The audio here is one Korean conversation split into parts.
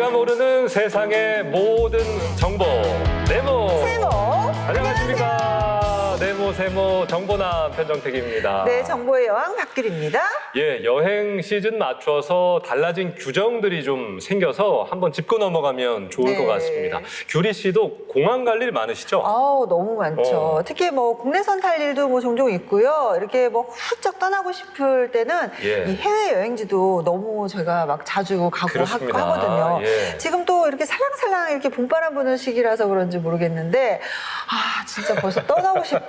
내가 모르는 세상의 모든 정보 네모. 세모. 안녕하십니까. 네모 세모 정보남 편정택입니다. 네, 정보의 여왕 박규리입니다. 예, 여행 시즌 맞춰서 달라진 규정들이 좀 생겨서 한번 짚고 넘어가면 좋을 것 같습니다. 규리 씨도 공항 갈 일 많으시죠? 아우, 너무 많죠. 특히 뭐 국내선 탈 일도 뭐 종종 있고요. 이렇게 뭐 훌쩍 떠나고 싶을 때는 이 해외 여행지도 너무 저희가 막 자주 가고 하거든요. 지금 또 이렇게 살랑살랑 이렇게 봄바람 부는 시기라서 그런지 모르겠는데 아, 진짜 벌써 떠나고 싶다.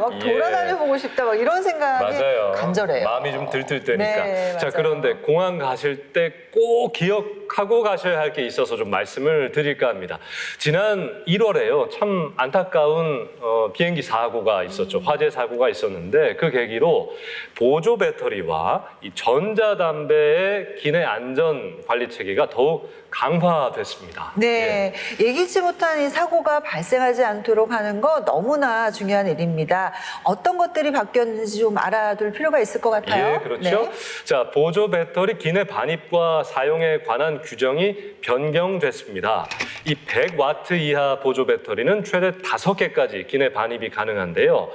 막 돌아다녀 보고 싶다. 막 이런 생각이 간절해요. 마음이 좀 들뜰 때니까. 네, 자, 맞아요. 그런데 공항 가실 때 꼭 기억하고 가셔야 할 게 있어서 좀 말씀을 드릴까 합니다. 지난 1월에요. 참 안타까운 비행기 사고가 있었죠. 화재 사고가 있었는데 그 계기로 보조 배터리와 이 전자담배의 기내 안전 관리 체계가 더욱 강화됐습니다. 네, 예기치 못한 이 사고가 발생하지 않도록 하는 거 너무나 중요한 일입니다. 어떤 것들이 바뀌었는지 좀 알아둘 필요가 있을 것 같아요. 예, 그렇죠. 자, 보조 배터리 기내 반입과 사용에 관한 규정이 변경됐습니다. 이 100와트 이하 보조 배터리는 최대 5개까지 기내 반입이 가능한데요.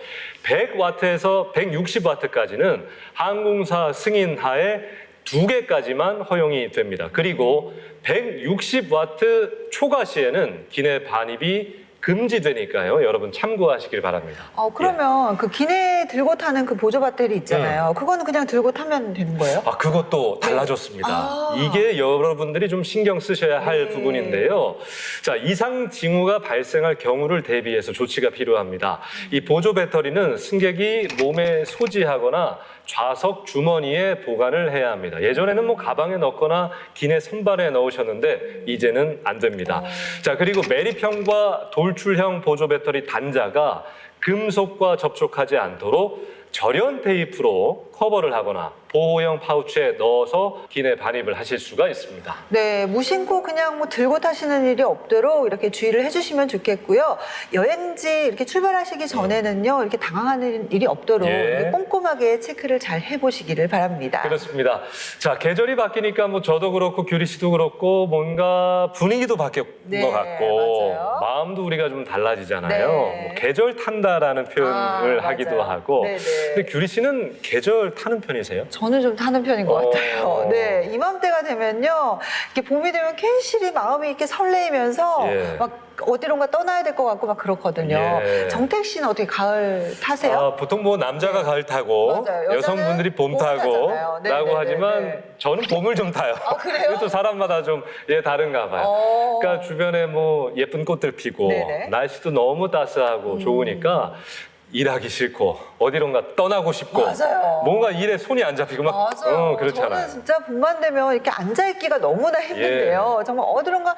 100와트에서 160와트까지는 항공사 승인 하에 2개까지만 허용이 됩니다. 그리고 160와트 초과 시에는 기내 반입이 금지되니까요. 여러분 참고하시길 바랍니다. 그러면 그 기내 들고 타는 그 보조 배터리 있잖아요. 그거는 그냥 들고 타면 되는 거예요? 아, 그것도 달라졌습니다. 이게 여러분들이 좀 신경 쓰셔야 할 부분인데요. 자, 이상 징후가 발생할 경우를 대비해서 조치가 필요합니다. 이 보조 배터리는 승객이 몸에 소지하거나 좌석 주머니에 보관을 해야 합니다. 예전에는 뭐 가방에 넣거나 기내 선반에 넣으셨는데 이제는 안 됩니다. 자, 그리고 매립형과 돌출형 보조 배터리 단자가 금속과 접촉하지 않도록 절연 테이프로 커버를 하거나 보호형 파우치에 넣어서 기내 반입을 하실 수가 있습니다. 네, 무심코 그냥 뭐 들고 타시는 일이 없도록 이렇게 주의를 해주시면 좋겠고요. 여행지 이렇게 출발하시기 전에는요, 이렇게 당황하는 일이 없도록 이렇게 꼼꼼하게 체크를 잘 해보시기를 바랍니다. 그렇습니다. 자, 계절이 바뀌니까 뭐 저도 그렇고 규리 씨도 그렇고 뭔가 분위기도 바뀐 것 같고 맞아요. 마음도 우리가 좀 달라지잖아요. 뭐 계절 탄다라는 표현을 하기도 하고. 근데 규리 씨는 계절 타는 편이세요? 저는 좀 타는 편인 것 같아요. 네, 이맘때가 되면요, 이렇게 봄이 되면 괜시리 마음이 이렇게 설레이면서 막 어디론가 떠나야 될 것 같고 막 그렇거든요. 정택 씨는 어떻게 가을 타세요? 보통 뭐 남자가 가을 타고 여성분들이 봄 타고 라고 하지만 저는 봄을 좀 타요. 그래요? 이것도 사람마다 좀 다른가 봐요. 그러니까 주변에 뭐 예쁜 꽃들 피고 날씨도 너무 따스하고 좋으니까 일하기 싫고 어디론가 떠나고 싶고 뭔가 일에 손이 안 잡히고 막 그렇잖아요. 저는 진짜 봄만 되면 이렇게 앉아있기가 너무나 힘든데요. 정말 어디론가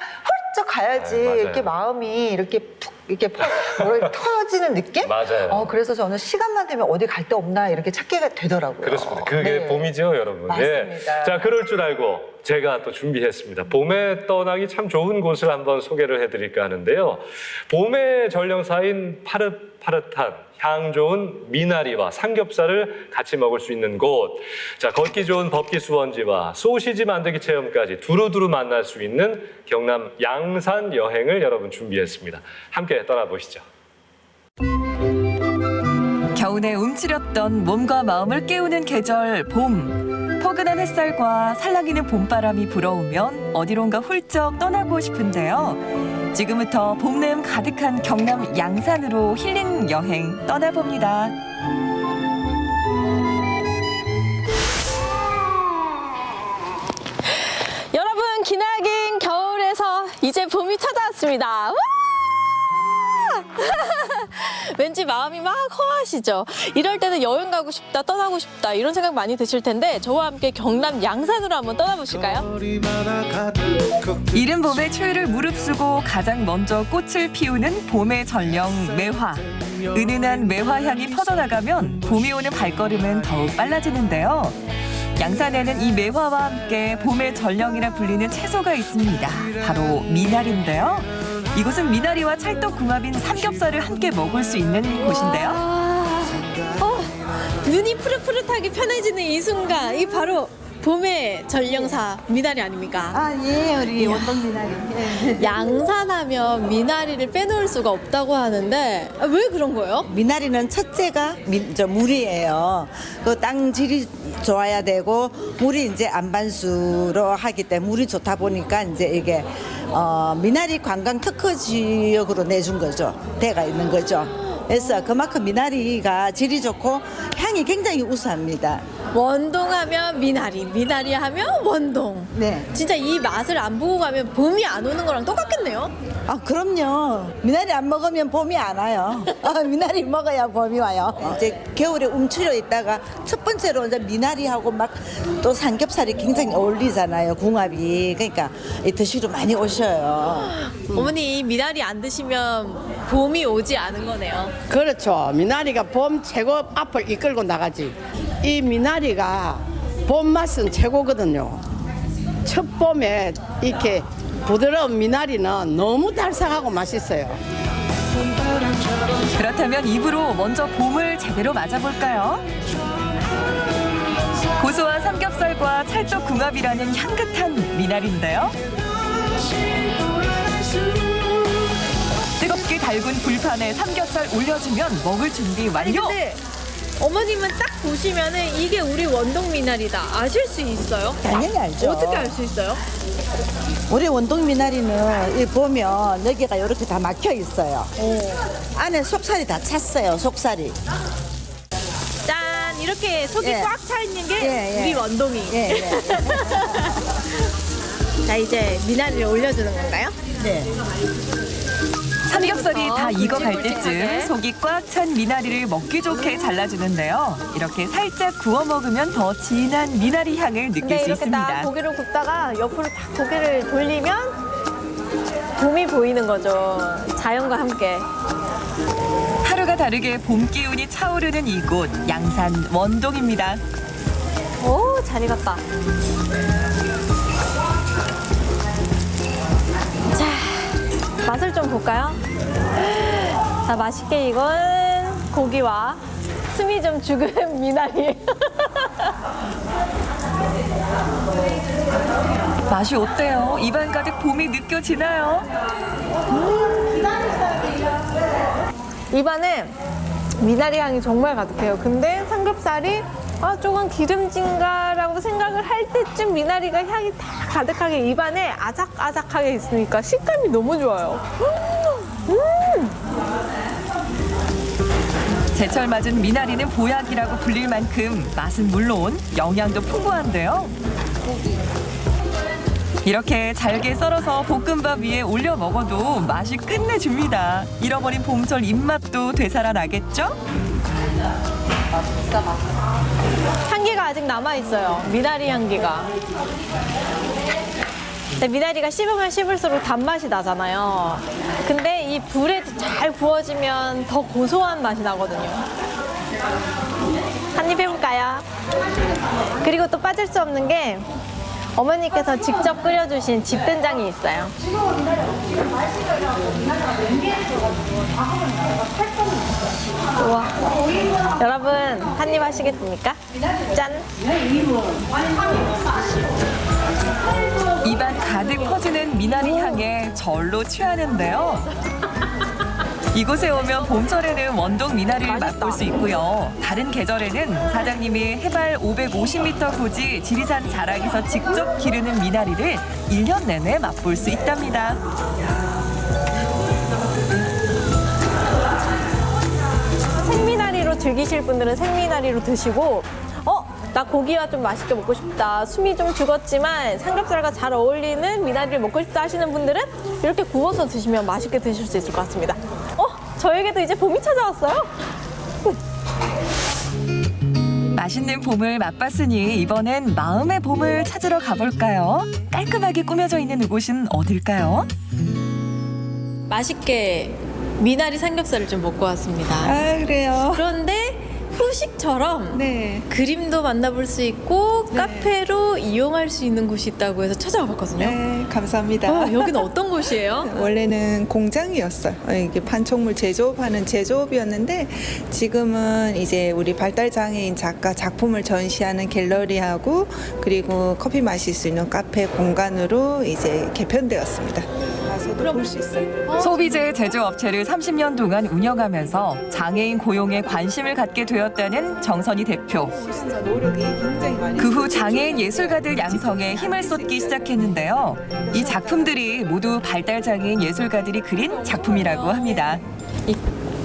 훌쩍 가야지 이렇게 마음이 이렇게 푹 이렇게 터지는 느낌? 맞아요. 그래서 저는 시간만 되면 어디 갈 데 없나 이렇게 찾게 되더라고요. 그렇습니다. 그게 봄이죠, 여러분. 맞습니다. 자, 그럴 줄 알고 제가 또 준비했습니다. 봄에 떠나기 참 좋은 곳을 한번 소개를 해드릴까 하는데요. 봄의 전령사인 파릇파릇한 향 좋은 미나리와 삼겹살을 같이 먹을 수 있는 곳. 자, 걷기 좋은 법기 수원지와 소시지 만들기 체험까지 두루두루 만날 수 있는 경남 양산 여행을 여러분 준비했습니다. 함께 떠나보시죠. 겨우내 움츠렸던 몸과 마음을 깨우는 계절 봄. 포근한 햇살과 살랑이는 봄바람이 불어오면 어디론가 훌쩍 떠나고 싶은데요. 지금부터 봄내음 가득한 경남 양산으로 힐링 여행 떠나봅니다. 여러분, 기나긴 겨울에서 이제 봄이 찾아왔습니다. 와! 왠지 마음이 막 허하시죠? 이럴 때는 여행 가고 싶다, 떠나고 싶다 이런 생각 많이 드실 텐데 저와 함께 경남 양산으로 한번 떠나보실까요? 이른 봄의 초유를 무릅쓰고 가장 먼저 꽃을 피우는 봄의 전령 매화. 은은한 매화 향이 퍼져나가면 봄이 오는 발걸음은 더욱 빨라지는데요. 양산에는 이 매화와 함께 봄의 전령이라 불리는 채소가 있습니다. 바로 미나리인데요. 이곳은 미나리와 찰떡궁합인 삼겹살을 함께 먹을 수 있는 곳인데요. 눈이 푸릇푸릇하게 편해지는 이 순간, 이 바로 봄의 전령사 미나리 아닙니까? 아, 예, 우리 원동 미나리. 예. 양산하면 미나리를 빼놓을 수가 없다고 하는데 왜 그런 거예요? 미나리는 첫째가 물이에요. 그 땅 질이 좋아야 되고 물이 이제 안반수로 하기 때문에 물이 좋다 보니까 이제 이게 미나리 관광 특화 지역으로 내준 거죠. 돼가 있는 거죠. 그래서 그만큼 미나리가 질이 좋고 향이 굉장히 우수합니다. 원동하면 미나리, 미나리 하면 원동. 네. 진짜 이 맛을 안 보고 가면 봄이 안 오는 거랑 똑같겠네요. 아, 그럼요. 미나리 안 먹으면 봄이 안 와요. 미나리 먹어야 봄이 와요. 이제 겨울에 움츠려 있다가 첫 번째로 이제 미나리하고 막 또 삼겹살이 굉장히 어울리잖아요. 궁합이. 그러니까 드시러 많이 오셔요. 어머니 이 미나리 안 드시면 봄이 오지 않은 거네요. 그렇죠. 미나리가 봄 최고 앞을 이끌고 나가지. 이 미나리가 봄 맛은 최고거든요. 첫 봄에 이렇게 부드러운 미나리는 너무 달싹하고 맛있어요. 그렇다면 입으로 먼저 봄을 제대로 맞아볼까요? 고소한 삼겹살과 찰떡 궁합이라는 향긋한 미나리인데요. 뜨겁게 달군 불판에 삼겹살 올려주면 먹을 준비 완료. 근데 어머님은 딱 보시면은 이게 우리 원동 미나리다 아실 수 있어요? 당연히 알죠. 어떻게 알 수 있어요? 우리 원동 미나리는 이 보면 여기가 이렇게 다 막혀 있어요. 안에 속살이 다 찼어요. 속살이. 짠 이렇게 속이 예. 꽉 차 있는 게 예, 예. 우리 원동이. 예, 예. 자 이제 미나리를 올려주는 건가요? 네. 삼겹살이 다 익어갈 굵직굵직하게. 때쯤 속이 꽉 찬 미나리를 먹기 좋게 잘라주는데요. 이렇게 살짝 구워 먹으면 더 진한 미나리 향을 느낄 근데 수 이렇게 있습니다. 딱 고기를 굽다가 옆으로 딱 고기를 돌리면 봄이 보이는 거죠. 자연과 함께. 하루가 다르게 봄 기운이 차오르는 이곳 양산 원동입니다. 오, 잘 익었다. 자, 맛을 좀 볼까요? 자, 맛있게 익은 고기와 숨이 좀 죽은 미나리. 맛이 어때요? 입안 가득 봄이 느껴지나요? 입안에 미나리 향이 정말 가득해요. 근데 삼겹살이 조금 기름진가라고 생각을 할 때쯤 미나리가 향이 다 가득하게 입안에 아삭아삭하게 있으니까 식감이 너무 좋아요. 제철 맞은 미나리는 보약이라고 불릴 만큼 맛은 물론 영양도 풍부한데요. 이렇게 잘게 썰어서 볶음밥 위에 올려 먹어도 맛이 끝내줍니다. 잃어버린 봄철 입맛도 되살아나겠죠? 향기가 아직 남아있어요. 미나리 향기가. 근데 미나리가 씹으면 씹을수록 단맛이 나잖아요. 근데 이 불에 잘 구워지면 더 고소한 맛이 나거든요. 한 입 해볼까요? 그리고 또 빠질 수 없는 게 어머니께서 직접 끓여주신 집된장이 있어요. 우와. 여러분, 한 입 하시겠습니까? 짠! 입안 가득 퍼지는 미나리 향에 절로 취하는데요. 이곳에 오면 봄철에는 원동 미나리를 맛있다. 맛볼 수 있고요. 다른 계절에는 사장님이 해발 550m 고지 지리산 자락에서 직접 기르는 미나리를 1년 내내 맛볼 수 있답니다. 생미나리로 즐기실 분들은 생미나리로 드시고 나 고기와 좀 맛있게 먹고 싶다. 숨이 좀 죽었지만 삼겹살과 잘 어울리는 미나리를 먹고 싶다 하시는 분들은 이렇게 구워서 드시면 맛있게 드실 수 있을 것 같습니다. 저에게도 이제 봄이 찾아왔어요. 맛있는 봄을 맛봤으니 이번엔 마음의 봄을 찾으러 가볼까요? 깔끔하게 꾸며져 있는 이곳은 어딜까요? 맛있게 미나리 삼겹살을 좀 먹고 왔습니다. 아, 그래요? 그런데 후식처럼 네. 그림도 만나볼 수 있고 카페로 이용할 수 있는 곳이 있다고 해서 찾아와 봤거든요. 네, 감사합니다. 여기는 어떤 곳이에요? 원래는 공장이었어요. 이게 판촉물 제조업하는 제조업이었는데 지금은 이제 우리 발달장애인 작가 작품을 전시하는 갤러리하고 그리고 커피 마실 수 있는 카페 공간으로 이제 개편되었습니다. 가서도 볼 수 있어요. 소비재 제조업체를 30년 동안 운영하면서 장애인 고용에 관심을 갖게 되었다는 정선희 대표. 진짜 노력이 굉장히 많이. 그 후 장애인 예술가들 양성에 힘을 쏟기 시작했는데요. 이 작품들이 모두 발달장애인 예술가들이 그린 작품이라고 합니다. 이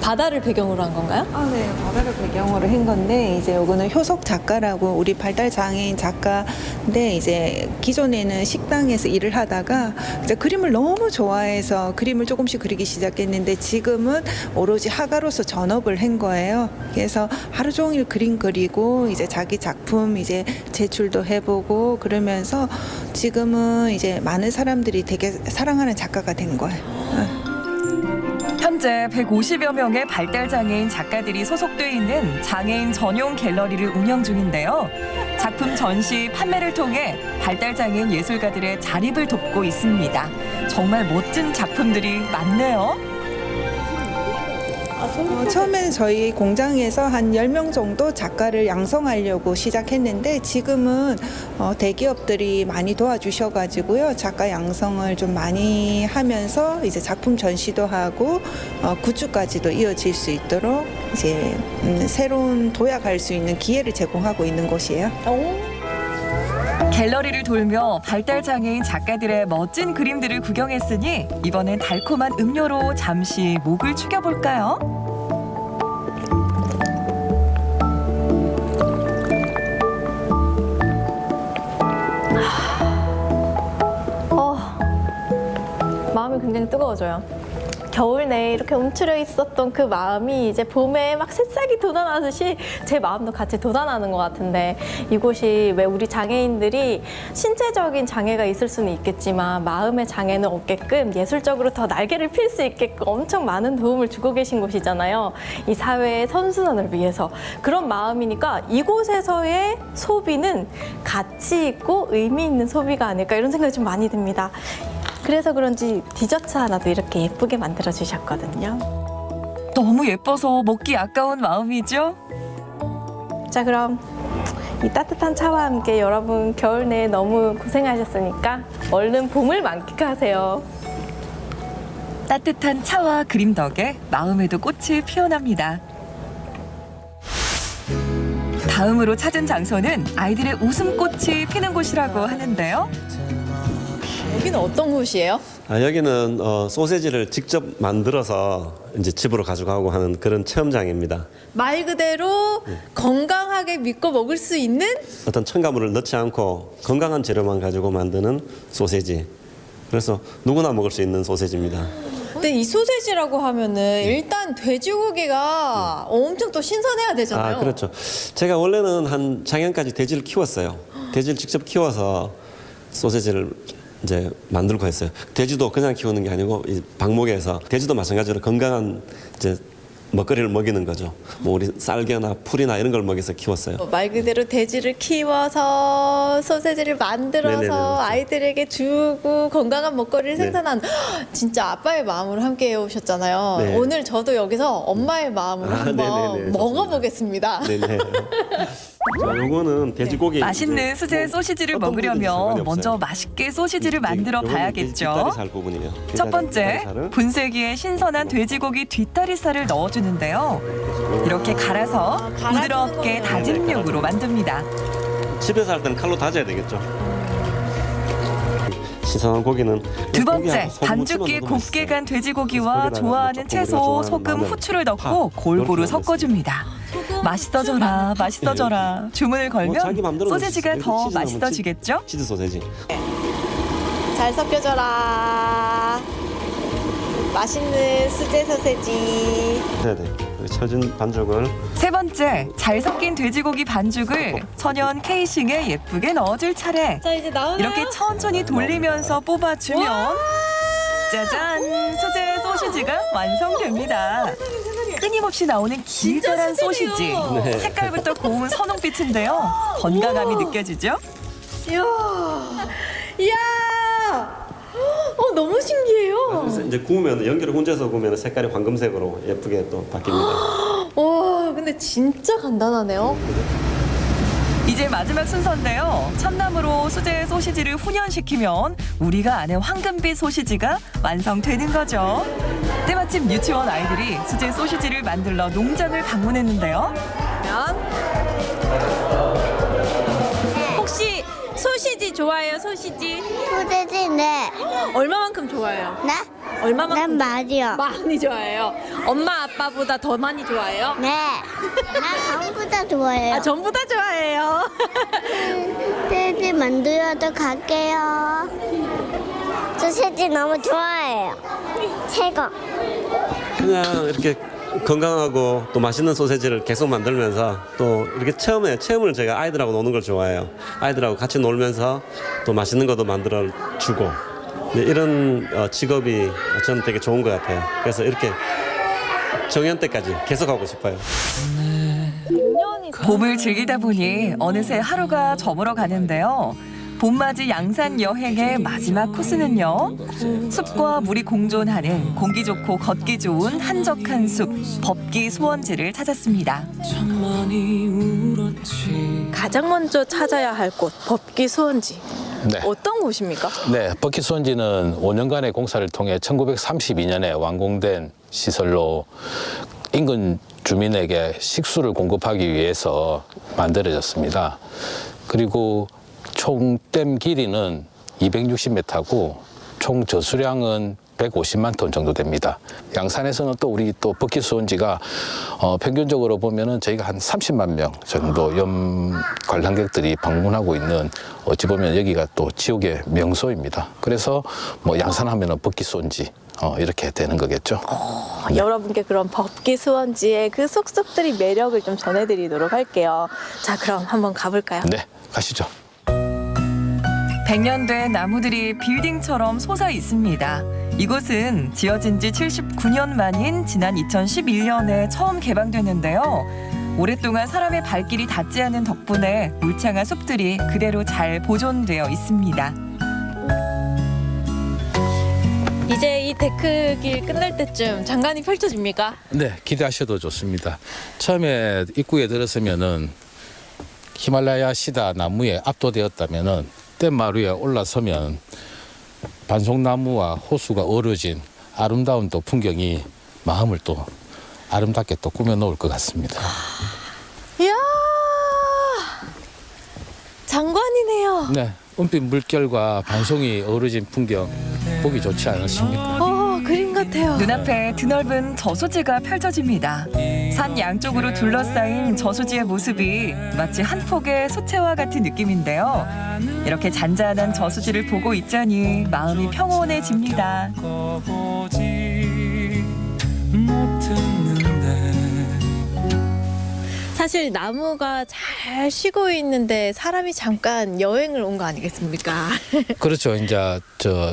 바다를 배경으로 한 건가요? 아, 네. 바다를 배경으로 한 건데 이제 요거는 효석 작가라고 우리 발달 장애인 작가인데 이제 기존에는 식당에서 일을 하다가 이제 그림을 너무 좋아해서 그림을 조금씩 그리기 시작했는데 지금은 오로지 화가로서 전업을 한 거예요. 그래서 하루 종일 그림 그리고 이제 자기 작품 이제 제출도 해보고 그러면서 지금은 이제 많은 사람들이 되게 사랑하는 작가가 된 거예요. 현재 150여 명의 발달장애인 작가들이 소속돼 있는 장애인 전용 갤러리를 운영 중인데요. 작품 전시, 판매를 통해 발달장애인 예술가들의 자립을 돕고 있습니다. 정말 멋진 작품들이 많네요. 처음에는 저희 공장에서 한 10명 정도 작가를 양성하려고 시작했는데 지금은 대기업들이 많이 도와주셔가지고요. 작가 양성을 좀 많이 하면서 이제 작품 전시도 하고 굿즈까지도 이어질 수 있도록 이제 새로운 도약할 수 있는 기회를 제공하고 있는 곳이에요. 갤러리를 돌며 발달장애인 작가들의 멋진 그림들을 구경했으니 이번엔 달콤한 음료로 잠시 목을 축여볼까요? 마음이 굉장히 뜨거워져요. 겨울 내에 이렇게 움츠려 있었던 그 마음이 이제 봄에 막 새싹이 돋아나듯이 제 마음도 같이 돋아나는 것 같은데 이곳이 왜 우리 장애인들이 신체적인 장애가 있을 수는 있겠지만 마음의 장애는 없게끔 예술적으로 더 날개를 필 수 있게끔 엄청 많은 도움을 주고 계신 곳이잖아요. 이 사회의 선순환을 위해서. 그런 마음이니까 이곳에서의 소비는 가치 있고 의미 있는 소비가 아닐까 이런 생각이 좀 많이 듭니다. 그래서 그런지 디저트 하나도 이렇게 예쁘게 만들어 주셨거든요. 너무 예뻐서 먹기 아까운 마음이죠? 자, 그럼 이 따뜻한 차와 함께 여러분 겨울 내에 너무 고생하셨으니까 얼른 봄을 만끽하세요. 따뜻한 차와 그림 덕에 마음에도 꽃이 피어납니다. 다음으로 찾은 장소는 아이들의 웃음꽃이 피는 곳이라고 하는데요. 여기는 어떤 곳이에요? 여기는 소세지를 직접 만들어서 이제 집으로 가져가고 하는 그런 체험장입니다. 말 그대로 건강하게 믿고 먹을 수 있는 어떤 첨가물을 넣지 않고 건강한 재료만 가지고 만드는 소세지. 그래서 누구나 먹을 수 있는 소세지입니다. 근데 이 소세지라고 하면은 일단 돼지고기가 엄청 또 신선해야 되잖아요. 그렇죠. 제가 원래는 한 작년까지 돼지를 키웠어요. 돼지를 직접 키워서 소세지를 이제 만들고 했어요. 돼지도 그냥 키우는 게 아니고 이 방목에서 돼지도 마찬가지로 건강한 이제 먹거리를 먹이는 거죠. 뭐 우리 쌀개나 풀이나 이런 걸 먹여서 키웠어요. 말 그대로 돼지를 키워서 소세지를 만들어서 네네네, 그렇죠. 아이들에게 주고 건강한 먹거리를 생산한 진짜 아빠의 마음으로 함께 해오셨잖아요. 네. 오늘 저도 여기서 엄마의 마음으로 한번 네네네, 좋습니다. 먹어보겠습니다. 네네. 자, 요거는 돼지고기. 맛있는 이제 수제 소시지를 어떤 부분인지 먹으려면 상관이 먼저 없어요. 맛있게 소시지를 만들어 요거는 봐야겠죠. 뒷다리살 부분이에요. 첫 번째, 뒷다리살을 분쇄기에 신선한 돼지고기 뒷다리살을 넣어주는데요. 이렇게 갈아서 부드럽게 다진 육으로 만듭니다. 집에서 할 때는 칼로 다져야 되겠죠. 신선한 고기는 두 번째, 고기하고 소금을 반죽기 집어넣어도 곱게 맛있어요. 간 돼지고기와 거기다가 좋아하는 조금 채소, 우리가 좋아하는 소금, 마늘, 후추를 파, 넣고 골고루 이렇게 섞어줍니다. 맛있어져라, 맛있어져라. 주문을 뭐 자기 걸면 맘대로 소세지가 넣으시죠. 더 치즈 넣으면 맛있어지겠죠? 치즈 소세지. 잘 섞여줘라. 맛있는 수제 소세지. 네네. 쳐진 반죽을 세 번째, 잘 섞인 돼지고기 반죽을 천연 케이싱에 예쁘게 넣어줄 차례. 자, 이제 나오나요? 이렇게 천천히 돌리면서 뽑아주면 짜잔! 수제 소시지가 완성됩니다. 끊임없이 나오는 길다란 소시지. 색깔부터 고운 선홍빛인데요. 건강함이 느껴지죠? 이야, 너무 신기해요. 그래서 이제 구우면 연기를 혼자서 구우면 색깔이 황금색으로 예쁘게 또 바뀝니다. 와, 근데 진짜 간단하네요. 이제 마지막 순서인데요. 참나무로 수제 소시지를 훈연시키면 우리가 아는 황금빛 소시지가 완성되는 거죠. 때마침 유치원 아이들이 수제 소시지를 만들러 농장을 방문했는데요. 혹시 소시지 좋아해요, 소시지? 소세지 네. 얼마만큼 좋아해요? 나? 얼마만큼? 난 말이요. 많이 좋아해요. 엄마, 아빠보다 더 많이 좋아해요? 네. 나 전부 다 좋아해요. 아, 전부 다 좋아해요. 소세지 만들어도 갈게요. 소세지 너무 좋아해요. 최고. 그냥 이렇게 건강하고 또 맛있는 소세지를 계속 만들면서 또 이렇게 체험을 제가 아이들하고 노는 걸 좋아해요. 아이들하고 같이 놀면서 또 맛있는 것도 만들어 주고 이런 직업이 저는 되게 좋은 것 같아요. 그래서 이렇게 정년 때까지 계속 하고 싶어요. 봄을 즐기다 보니 어느새 하루가 저물어 가는데요. 봄맞이 양산 여행의 마지막 코스는요. 숲과 물이 공존하는 공기 좋고 걷기 좋은 한적한 숲 법기 소원지를 찾았습니다. 가장 먼저 찾아야 할 곳, 법기 수원지. 네. 어떤 곳입니까? 네, 법기 수원지는 5년간의 공사를 통해 1932년에 완공된 시설로 인근 주민에게 식수를 공급하기 위해서 만들어졌습니다. 그리고 총 댐 길이는 260m고 총 저수량은 150만 톤 정도 됩니다. 양산에서는 또 우리 또 법기 수원지가 평균적으로 보면은 저희가 한 30만 명 정도 관람객들이 방문하고 있는 어찌 보면 여기가 또 지옥의 명소입니다. 그래서 뭐 양산하면은 법기 수원지 이렇게 되는 거겠죠. 여러분께 그럼 법기 수원지의 그 쏙쏙들이 매력을 좀 전해드리도록 할게요. 자, 그럼 한번 가볼까요? 네, 가시죠. 100년 된 나무들이 빌딩처럼 솟아 있습니다. 이곳은 지어진 지 79년 만인 지난 2011년에 처음 개방됐는데요. 오랫동안 사람의 발길이 닿지 않은 덕분에 울창한 숲들이 그대로 잘 보존되어 있습니다. 이제 이 데크길 끝날 때쯤 장관이 펼쳐집니까? 네, 기대하셔도 좋습니다. 처음에 입구에 들어서면은 히말라야 시다 나무에 압도되었다면은 댐마루에 올라서면 반송나무와 호수가 어우러진 아름다운 또 풍경이 마음을 또 아름답게 또 꾸며 놓을 것 같습니다. 이야, 장관이네요. 네, 은빛 물결과 반송이 어우러진 풍경 보기 좋지 않으십니까? 그림 같아요. 눈앞에 드넓은 저수지가 펼쳐집니다. 산 양쪽으로 둘러싸인 저수지의 모습이 마치 한 폭의 수채화 같은 느낌인데요. 이렇게 잔잔한 저수지를 보고 있자니 마음이 평온해집니다. 사실 나무가 잘 쉬고 있는데 사람이 잠깐 여행을 온 거 아니겠습니까? 그렇죠. 이제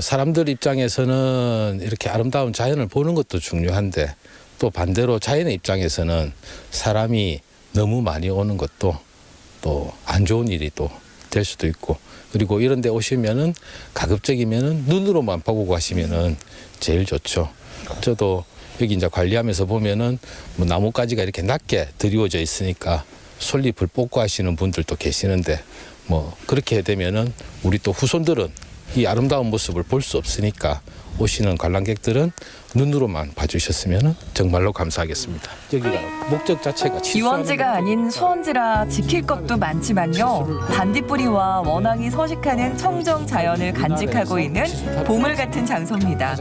사람들 입장에서는 이렇게 아름다운 자연을 보는 것도 중요한데 또 반대로 자연의 입장에서는 사람이 너무 많이 오는 것도 또 안 좋은 일이 또 될 수도 있고 그리고 이런 데 오시면은 가급적이면은 눈으로만 보고 가시면은 제일 좋죠. 저도 여기 이제 관리하면서 보면은 뭐 나뭇가지가 이렇게 낮게 드리워져 있으니까 솔잎을 뽑고 하시는 분들도 계시는데 뭐 그렇게 되면은 우리 또 후손들은 이 아름다운 모습을 볼 수 없으니까 오시는 관람객들은 눈으로만 봐주셨으면 정말로 감사하겠습니다. 여기가 목적 자체가 기원지가 아닌 수원지라 지킬 것도 많지만요. 반딧불이와 원앙이 서식하는 청정 자연을 간직하고 있는 보물 같은 장소입니다.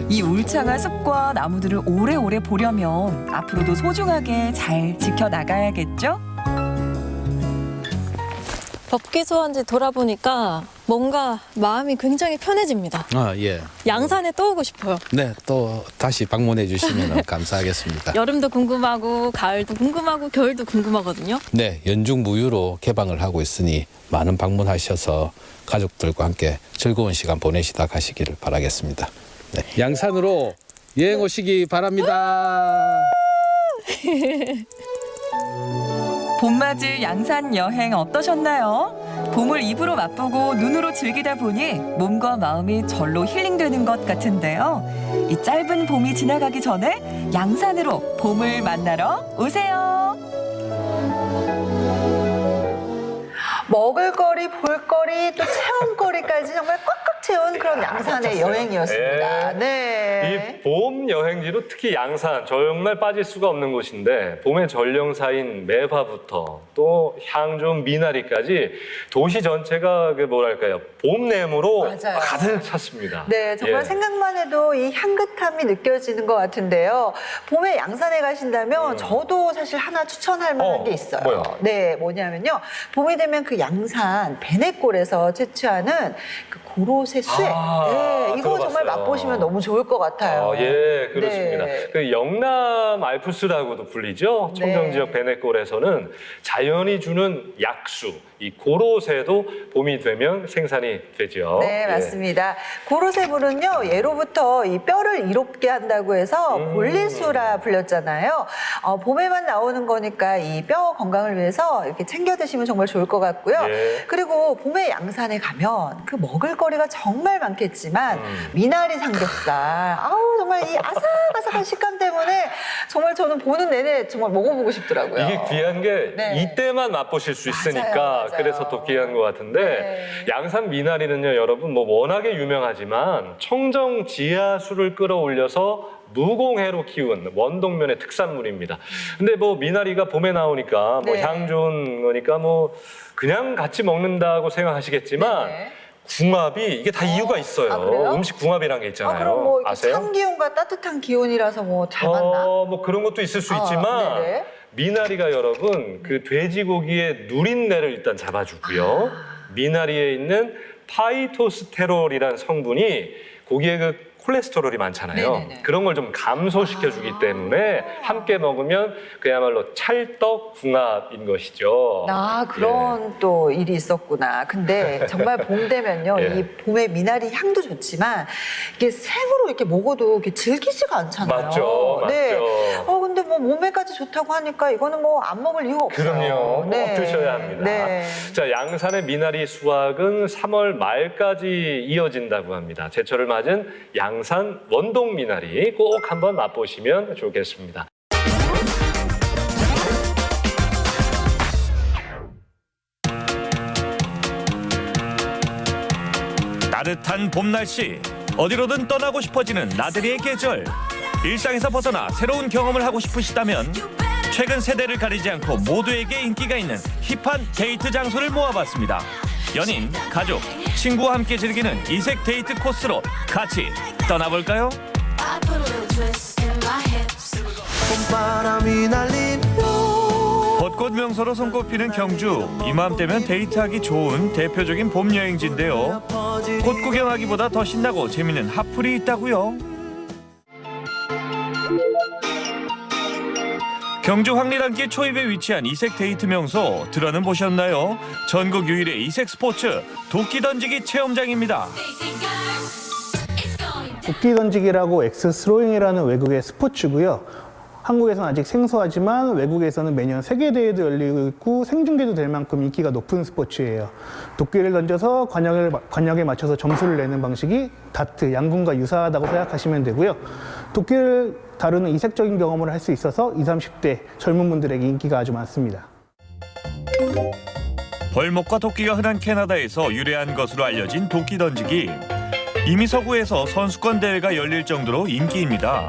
이 울창한 숲과 나무들을 오래오래 보려면 앞으로도 소중하게 잘 지켜나가야겠죠? 법기 수원지 돌아보니까 뭔가 마음이 굉장히 편해집니다. 아, 예. 양산에 또 오고 싶어요. 네, 또 다시 방문해 주시면 감사하겠습니다. 여름도 궁금하고 가을도 궁금하고 겨울도 궁금하거든요. 네, 연중 무휴로 개방을 하고 있으니 많은 방문하셔서 가족들과 함께 즐거운 시간 보내시다 가시기를 바라겠습니다. 네, 양산으로 여행 오시기 바랍니다. 봄맞이 양산 여행 어떠셨나요? 봄을 입으로 맛보고 눈으로 즐기다 보니 몸과 마음이 절로 힐링되는 것 같은데요. 이 짧은 봄이 지나가기 전에 양산으로 봄을 만나러 오세요. 먹을거리, 볼거리, 또 체험거리까지 정말 꽉꽉 채운 그런 양산의 여행이었습니다. 네. 이 봄 여행지로 특히 양산 정말 빠질 수가 없는 곳인데 봄의 전령사인 매화부터 또 향 좋은 미나리까지 도시 전체가 그 뭐랄까요 봄내음으로 맞아요. 가득 찼습니다. 네, 정말 예. 생각만 해도 이 향긋함이 느껴지는 것 같은데요. 봄에 양산에 가신다면 저도 사실 하나 추천할 만한 게 있어요. 뭐요? 네, 뭐냐면요. 봄이 되면 그 양산 베네골에서 채취하는 그 고로쇠 쇠. 네, 이거 정말 들어봤어요. 맛보시면 너무 좋을 것 같아요. 예, 그렇습니다. 네. 그 영남 알프스라고도 불리죠. 청정 네. 지역 베네골에서는 자연이 주는 약수, 이 고로쇠도 봄이 되면 생산이 되죠. 네, 맞습니다. 고로쇠물은요, 예로부터 이 뼈를 이롭게 한다고 해서 골리수라 불렸잖아요. 봄에만 나오는 거니까 이 뼈 건강을 위해서 이렇게 챙겨 드시면 정말 좋을 것 같고요. 예. 그리고 봄에 양산에 가면 그 먹을거리가 정말 많겠지만 미나리 삼겹살, 아우 정말 이 아삭아삭한 식감 때문에 정말 저는 보는 내내 정말 먹어보고 싶더라고요. 이게 귀한 게 네. 이때만 맛보실 수 있으니까 맞아요. 그래서 더 귀한 것 같은데 네. 양산 미나리는요 여러분 뭐 워낙에 유명하지만 청정 지하수를 끌어올려서 무공해로 키운 원동면의 특산물입니다. 근데 뭐 미나리가 봄에 나오니까 뭐 네. 향 좋은 거니까 뭐 그냥 같이 먹는다고 생각하시겠지만 네네. 궁합이 이게 다 이유가 있어요. 아, 그래요? 음식 궁합이란 게 있잖아요. 그럼 뭐 이렇게 아세요? 찬 기운과 따뜻한 기운이라서 뭐 잘 맞나? 뭐 그런 것도 있을 수 있지만 네네. 미나리가 여러분 그 돼지고기의 누린내를 일단 잡아주고요. 미나리에 있는 파이토스테롤이라는 성분이 고기의 그 콜레스테롤이 많잖아요. 네네네. 그런 걸 좀 감소시켜주기 때문에 함께 먹으면 그야말로 찰떡궁합인 것이죠. 그런 또 일이 있었구나. 근데 정말 봄 되면요, 예. 이 봄의 미나리 향도 좋지만 이게 생으로 이렇게 먹어도 이렇게 질기지가 않잖아요. 맞죠, 네. 맞죠. 근데 뭐 몸에까지 좋다고 하니까 이거는 뭐 안 먹을 이유가 없어요. 그럼요. 꼭 드셔야 합니다. 네. 자, 양산의 미나리 수확은 3월 말까지 이어진다고 합니다. 제철을 맞은 양산 원동 미나리 꼭 한번 맛보시면 좋겠습니다. 따뜻한 봄 날씨, 어디로든 떠나고 싶어지는 나들이의 계절. 일상에서 벗어나 새로운 경험을 하고 싶으시다면 최근 세대를 가리지 않고 모두에게 인기가 있는 힙한 데이트 장소를 모아봤습니다. 연인, 가족, 친구와 함께 즐기는 이색 데이트 코스로 같이 떠나볼까요? 벚꽃 명소로 손꼽히는 경주. 이맘때면 데이트하기 좋은 대표적인 봄 여행지인데요. 꽃 구경하기보다 더 신나고 재미있는 핫플이 있다고요. 경주 황리단길 초입에 위치한 이색 데이트 명소 들어는 보셨나요? 전국 유일의 이색 스포츠 도끼 던지기 체험장입니다. 도끼 던지기라고 엑스스로잉이라는 외국의 스포츠고요. 한국에서는 아직 생소하지만 외국에서는 매년 세계대회도 열리고 있고 생중계도 될 만큼 인기가 높은 스포츠예요. 도끼를 던져서 관역에 맞춰서 점수를 내는 방식이 다트, 양궁과 유사하다고 생각하시면 되고요. 도끼를 다루는 이색적인 경험을 할 수 있어서 20, 30대 젊은 분들에게 인기가 아주 많습니다. 벌목과 도끼가 흔한 캐나다에서 유래한 것으로 알려진 도끼 던지기. 이미 서구에서 선수권 대회가 열릴 정도로 인기입니다.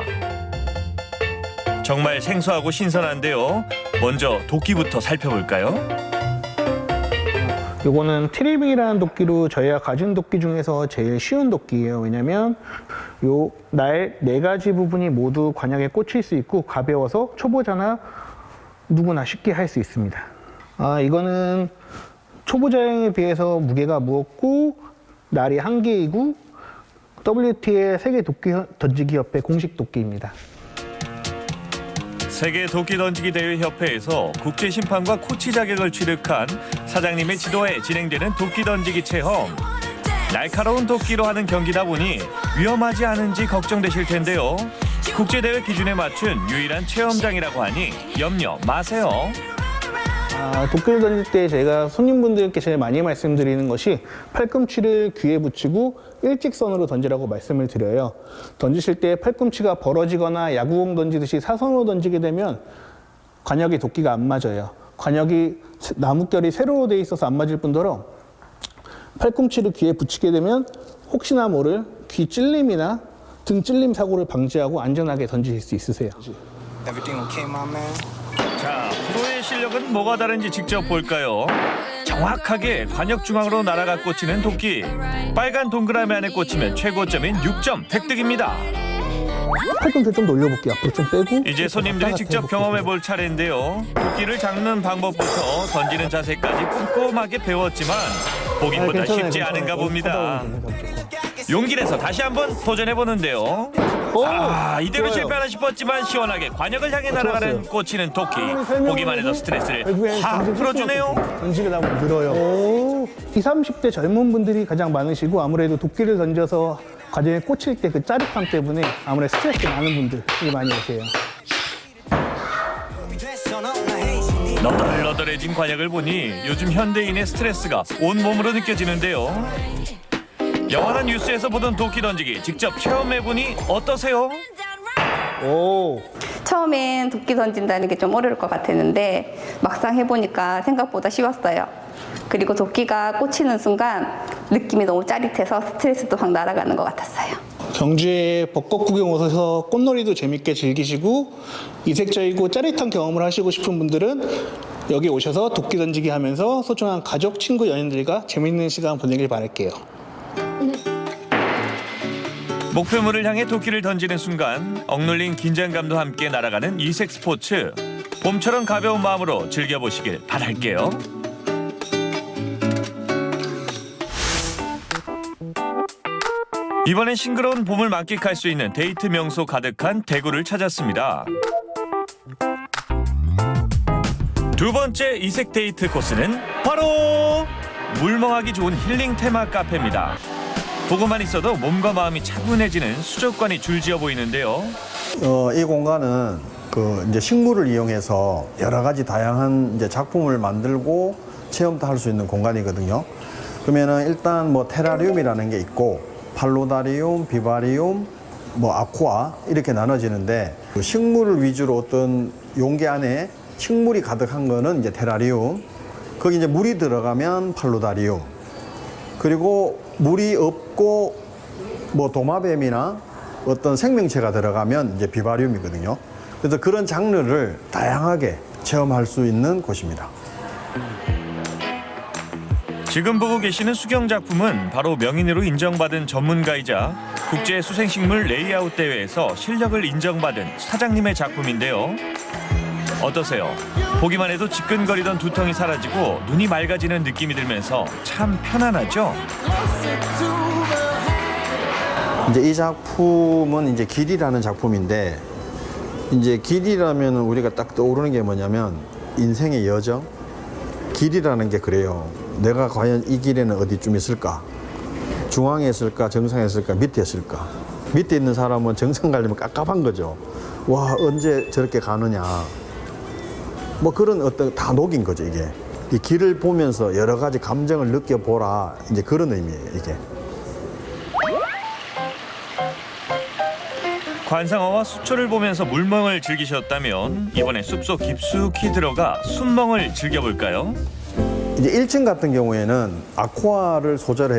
정말 생소하고 신선한데요. 먼저 도끼부터 살펴볼까요? 요거는 트리밍이라는 도끼로 저희가 가진 도끼 중에서 제일 쉬운 도끼예요. 왜냐면 요 날 4가지 부분이 모두 관역에 꽂힐 수 있고 가벼워서 초보자나 누구나 쉽게 할 수 있습니다. 이거는 초보자에 비해서 무게가 무겁고 날이 1개이고 WTA 세계 도끼 던지기 협회 공식 도끼입니다. 세계 도끼 던지기 대회 협회에서 국제 심판과 코치 자격을 취득한 사장님의 지도하에 진행되는 도끼 던지기 체험. 날카로운 도끼로 하는 경기다 보니 위험하지 않은지 걱정되실 텐데요. 국제대회 기준에 맞춘 유일한 체험장이라고 하니 염려 마세요. 도끼를 던질 때 제가 손님분들께 제일 많이 말씀드리는 것이 팔꿈치를 귀에 붙이고 일직선으로 던지라고 말씀을 드려요. 던지실 때 팔꿈치가 벌어지거나 야구공 던지듯이 사선으로 던지게 되면 관역에 도끼가 안 맞아요. 관역이 나뭇결이 세로로 돼 있어서 안 맞을 뿐더러 팔꿈치를 귀에 붙이게 되면 혹시나 모를 귀 찔림이나 등 찔림 사고를 방지하고 안전하게 던지실 수 있으세요. 자, 프로의 실력은 뭐가 다른지 직접 볼까요? 정확하게 관역 중앙으로 날아가 꽂히는 도끼. 빨간 동그라미 안에 꽂히면 최고점인 6점 획득입니다. 팔꿈치 좀 올려볼게요. 앞으로 좀 빼고. 이제 손님들이 직접 경험해볼 차례인데요. 도끼를 잡는 방법부터 던지는 자세까지 꼼꼼하게 배웠지만 보기보다 쉽지 않은가 봅니다. 용기 내서 다시 한번 도전해보는데요. 이대로 실패하나 싶었지만 시원하게 관역을 향해 날아가는 꽂히는 도끼. 보기만 해도 스트레스를 확 풀어주네요. 던지게 하면 늘어요. 20, 30대 젊은 분들이 가장 많으시고 아무래도 도끼를 던져서 과정에 꽂힐 때 그 짜릿함 때문에 아무래도 스트레스 많은 분들이 많이 오세요. 너덜너덜해진 관역을 보니 요즘 현대인의 스트레스가 온몸으로 느껴지는데요. 영화나 뉴스에서 보던 도끼 던지기 직접 체험해보니 어떠세요? 처음엔 도끼 던진다는 게 좀 어려울 것 같았는데 막상 해보니까 생각보다 쉬웠어요. 그리고 도끼가 꽂히는 순간 느낌이 너무 짜릿해서 스트레스도 확 날아가는 것 같았어요. 경주에 벚꽃 구경 오셔서 꽃놀이도 재밌게 즐기시고 이색적이고 짜릿한 경험을 하시고 싶은 분들은 여기 오셔서 도끼 던지기 하면서 소중한 가족, 친구, 연인들과 재밌는 시간 보내길 바랄게요. 목표물을 향해 도끼를 던지는 순간 억눌린 긴장감도 함께 날아가는 이색 스포츠. 봄처럼 가벼운 마음으로 즐겨보시길 바랄게요. 이번엔 싱그러운 봄을 만끽할 수 있는 데이트 명소 가득한 대구를 찾았습니다. 두 번째 이색 데이트 코스는 바로 물멍하기 좋은 힐링 테마 카페입니다. 보고만 있어도 몸과 마음이 차분해지는 수족관이 줄지어 보이는데요. 이 공간은 이제 식물을 이용해서 여러 가지 다양한 이제 작품을 만들고 체험도 할 수 있는 공간이거든요. 그러면은 일단 뭐 테라리움이라는 게 있고 팔로다리움, 비바리움, 뭐 아쿠아 이렇게 나눠지는데 식물을 위주로 어떤 용기 안에 식물이 가득한 거는 이제 테라리움, 거기 이제 물이 들어가면 팔로다리움, 그리고 물이 없고 뭐 도마뱀이나 어떤 생명체가 들어가면 이제 비바리움이거든요. 그래서 그런 장르를 다양하게 체험할 수 있는 곳입니다. 지금 보고 계시는 수경 작품은 바로 명인으로 인정받은 전문가이자 국제 수생식물 레이아웃 대회에서 실력을 인정받은 사장님의 작품인데요. 어떠세요? 보기만 해도 지끈거리던 두통이 사라지고 눈이 맑아지는 느낌이 들면서 참 편안하죠? 이제 이 작품은 이제 길이라는 작품인데 이제 길이라면 우리가 딱 떠오르는 게 뭐냐면 인생의 여정? 길이라는 게 그래요. 내가 과연 이 길에는 어디쯤 있을까? 중앙에 있을까? 정상에 있을까? 밑에 있을까? 밑에 있는 사람은 정상 가려면 깝깝한 거죠. 와, 언제 저렇게 가느냐. 뭐 그런 어떤 다 녹인 거죠, 이게. 이 길을 보면서 여러 가지 감정을 느껴보라. 이제 그런 의미예요, 이게. 관상어와 수초를 보면서 물멍을 즐기셨다면 이번에 숲속 깊숙이 들어가 숨멍을 즐겨볼까요? 이제 1층 같은 경우에는 아쿠아를 소재로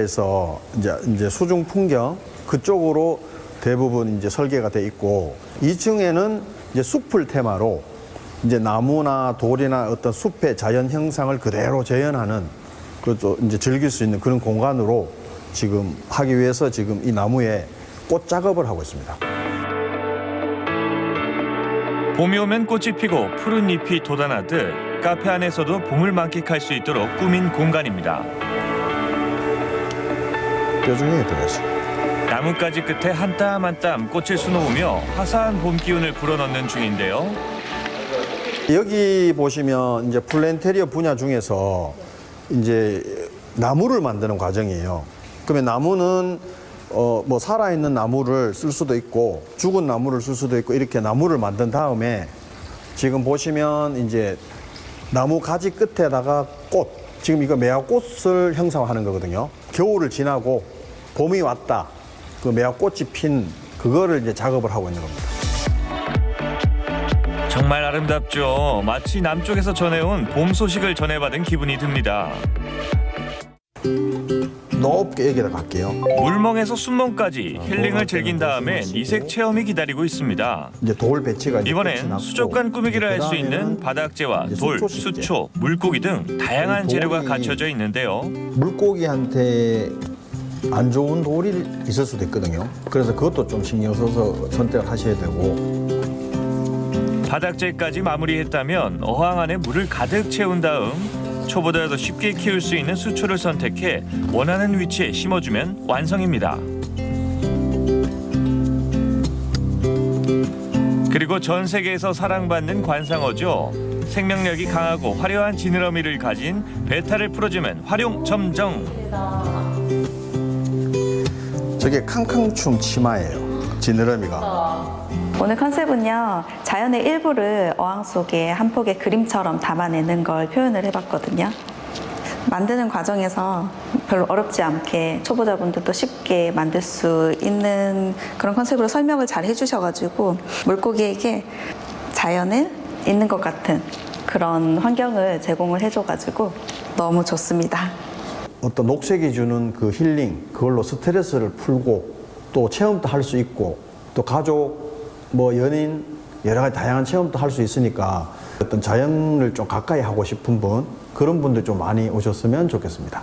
이제 수중 풍경 그쪽으로 대부분 이제 설계가 돼 있고 2층에는 이제 숲을 테마로 이제 나무나 돌이나 어떤 숲의 자연 형상을 그대로 재현하는 그것도 이제 즐길 수 있는 그런 공간으로 지금 하기 위해서 지금 이 나무에 꽃 작업을 하고 있습니다. 봄이 오면 꽃이 피고 푸른 잎이 돋아나듯 카페 안에서도 봄을 만끽할 수 있도록 꾸민 공간입니다. 뼈중에 들어가죠. 나뭇가지 끝에 한 땀 한 땀 꽃을 수놓으며 화사한 봄 기운을 불어넣는 중인데요. 여기 보시면 이제 플랜테리어 분야 중에서 이제 나무를 만드는 과정이에요. 그러면 나무는 뭐 살아있는 나무를 쓸 수도 있고 죽은 나무를 쓸 수도 있고 이렇게 나무를 만든 다음에 지금 보시면 이제 나무 가지 끝에다가 꽃, 지금 이거 매화꽃을 형상화하는 거거든요. 겨울을 지나고 봄이 왔다. 그 매화꽃이 핀 그거를 이제 작업을 하고 있는 겁니다. 정말 아름답죠. 마치 남쪽에서 전해온 봄 소식을 전해받은 기분이 듭니다. 높게 여기다 갈게요. 물멍에서 순멍까지 힐링을 즐긴 다음엔 이색 체험이 기다리고 있습니다. 이제 돌 배치가 이번엔 수족관 꾸미기를 할 수 있는 바닥재와 돌, 수초, 물고기 등 다양한 재료가 갖춰져 있는데요. 물고기한테 안 좋은 돌이 있을 수도 있거든요. 그래서 그것도 좀 신경 써서 선택을 하셔야 되고. 바닥재까지 마무리했다면 어항 안에 물을 가득 채운 다음 초보자도 쉽게 키울 수 있는 수초를 선택해 원하는 위치에 심어주면 완성입니다. 그리고 전 세계에서 사랑받는 관상어죠. 생명력이 강하고 화려한 지느러미를 가진 베타를 풀어주면 활용점정. 저게 캉캉춤 치마예요. 지느러미가. 오늘 컨셉은요, 자연의 일부를 어항 속에 한 폭의 그림처럼 담아내는 걸 표현을 해봤거든요. 만드는 과정에서 별로 어렵지 않게 초보자분들도 쉽게 만들 수 있는 그런 컨셉으로 설명을 잘 해주셔가지고 물고기에게 자연을 있는 것 같은 그런 환경을 제공을 해줘가지고 너무 좋습니다. 어떤 녹색이 주는 그 힐링, 그걸로 스트레스를 풀고 또 체험도 할 수 있고 또 가족, 뭐 연인 여러 가지 다양한 체험도 할 수 있으니까 어떤 자연을 좀 가까이 하고 싶은 분 그런 분들 좀 많이 오셨으면 좋겠습니다.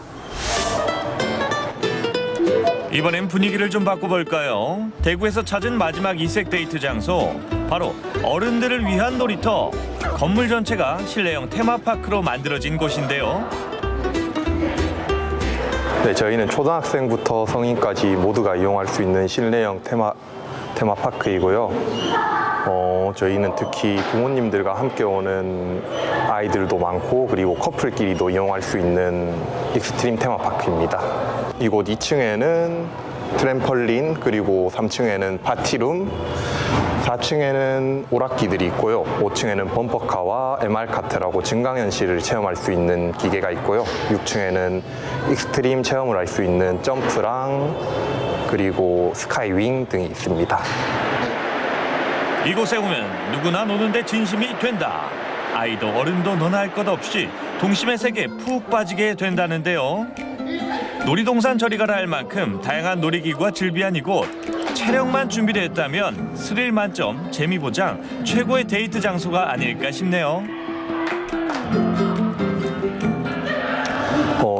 이번엔 분위기를 좀 바꿔볼까요? 대구에서 찾은 마지막 이색 데이트 장소 바로 어른들을 위한 놀이터. 건물 전체가 실내형 테마파크로 만들어진 곳인데요. 네, 저희는 초등학생부터 성인까지 모두가 이용할 수 있는 실내형 테마파크이고요. 저희는 특히 부모님들과 함께 오는 아이들도 많고 그리고 커플끼리도 이용할 수 있는 익스트림 테마파크입니다. 이곳 2층에는 트램펄린 그리고 3층에는 파티룸 4층에는 오락기들이 있고요. 5층에는 범퍼카와 MR카트라고 증강현실을 체험할 수 있는 기계가 있고요. 6층에는 익스트림 체험을 할 수 있는 점프랑 그리고 스카이윙 등이 있습니다. 이곳에 오면 누구나 노는데 진심이 된다. 아이도 어른도 너나 할 것 없이 동심의 세계에 푹 빠지게 된다는데요. 놀이동산 저리 가라 할 만큼 다양한 놀이기구가 즐비한 이곳. 체력만 준비됐다면 스릴 만점, 재미 보장, 최고의 데이트 장소가 아닐까 싶네요.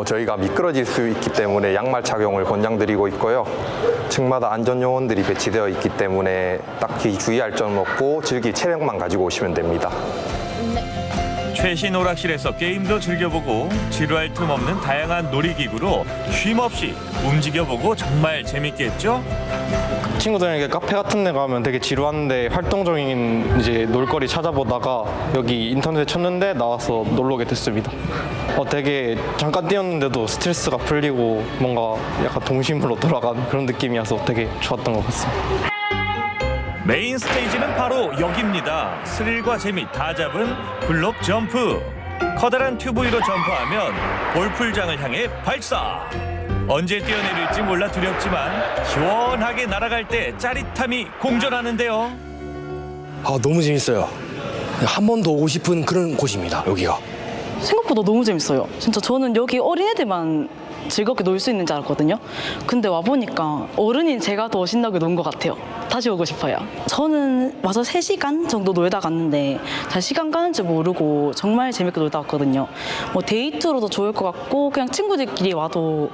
저희가 미끄러질 수 있기 때문에 양말 착용을 권장드리고 있고요. 층마다 안전 요원들이 배치되어 있기 때문에 딱히 주의할 점은 없고 즐길 체력만 가지고 오시면 됩니다. 최신 오락실에서 게임도 즐겨보고 지루할 틈 없는 다양한 놀이기구로 쉼없이 움직여보고 정말 재밌겠죠? 친구들에게 카페 같은 데 가면 되게 지루한데 활동적인 이제 놀거리 찾아보다가 여기 인터넷에 쳤는데 나와서 놀러 오게 됐습니다. 되게 잠깐 뛰었는데도 스트레스가 풀리고 뭔가 약간 동심으로 돌아간 그런 느낌이어서 되게 좋았던 것 같습니다. 메인 스테이지는 바로 여기입니다. 스릴과 재미 다 잡은 블록 점프. 커다란 튜브 위로 점프하면 볼풀장을 향해 발사. 언제 뛰어내릴지 몰라 두렵지만 시원하게 날아갈 때 짜릿함이 공존하는데요. 너무 재밌어요. 한 번 더 오고 싶은 그런 곳입니다, 여기가. 생각보다 너무 재밌어요. 진짜 저는 여기 어린애들만 즐겁게 놀 수 있는 줄 알았거든요. 근데 와보니까 어른인 제가 더 신나게 논 것 같아요. 다시 오고 싶어요. 저는 와서 3시간 정도 놀다 갔는데 잘 시간 가는 줄 모르고 정말 재밌게 놀다 왔거든요. 뭐 데이트로도 좋을 것 같고 그냥 친구들끼리 와도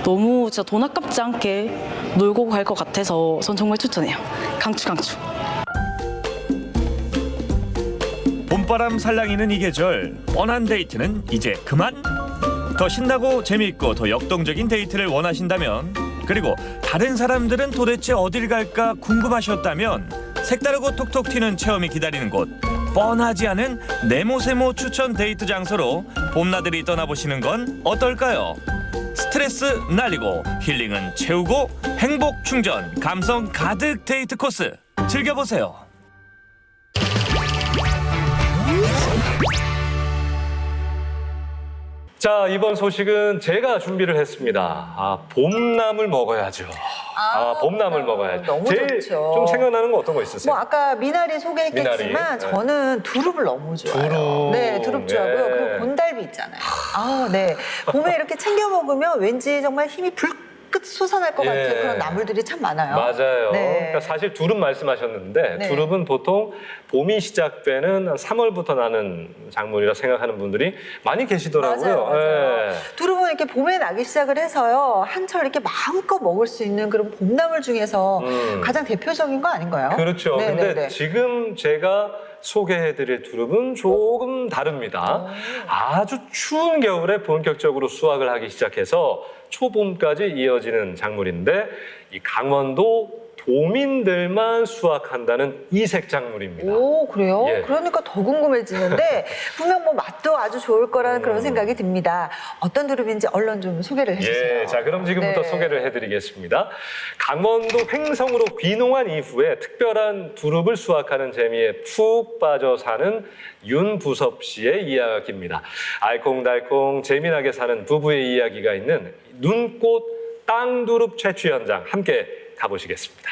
너무 진짜 돈 아깝지 않게 놀고 갈 것 같아서 전 정말 추천해요. 강추 강추. 봄바람 살랑이는 이 계절. 뻔한 데이트는 이제 그만. 더 신나고 재미있고 더 역동적인 데이트를 원하신다면 그리고 다른 사람들은 도대체 어딜 갈까 궁금하셨다면 색다르고 톡톡 튀는 체험이 기다리는 곳 뻔하지 않은 네모세모 추천 데이트 장소로 봄나들이 떠나보시는 건 어떨까요? 스트레스 날리고 힐링은 채우고 행복 충전 감성 가득 데이트 코스 즐겨보세요. 자, 이번 소식은 제가 준비를 했습니다. 봄나물 먹어야죠. 봄나물 먹어야죠. 너무 제일 좋죠. 좀 생각나는 거 어떤 거 있으세요? 뭐 아까 미나리 소개했겠지만 미나리, 네. 저는 두릅을 너무 좋아해요. 두릅. 네, 두릅 좋아하고요. 네. 그리고 곤달비 있잖아요. 네. 봄에 이렇게 챙겨 먹으면 왠지 정말 힘이 불끈 솟아날 것 같은 그런 나물들이 참 많아요. 맞아요. 네. 그러니까 사실 두릅 말씀하셨는데 네. 두릅은 보통 봄이 시작되는 한 3월부터 나는 작물이라 생각하는 분들이 많이 계시더라고요. 맞아요. 예. 두릅은 이렇게 봄에 나기 시작을 해서요. 한철 이렇게 마음껏 먹을 수 있는 그런 봄나물 중에서 가장 대표적인 거 아닌가요? 그렇죠. 네, 근데 네, 네. 지금 제가 소개해드릴 두릅은 조금 다릅니다. 아주 추운 겨울에 본격적으로 수확을 하기 시작해서 초봄까지 이어지는 작물인데 이 강원도 도민들만 수확한다는 이색 작물입니다. 오, 그래요? 예. 그러니까 더 궁금해지는데 분명 뭐 맛도 아주 좋을 거라는 그런 생각이 듭니다. 어떤 두릅인지 얼른 좀 소개를 해주세요. 예, 자 그럼 지금부터 네. 소개를 해드리겠습니다. 강원도 횡성으로 귀농한 이후에 특별한 두릅을 수확하는 재미에 푹 빠져 사는 윤부섭 씨의 이야기입니다. 알콩달콩 재미나게 사는 부부의 이야기가 있는 눈꽃 땅두릅 채취 현장 함께 가보시겠습니다.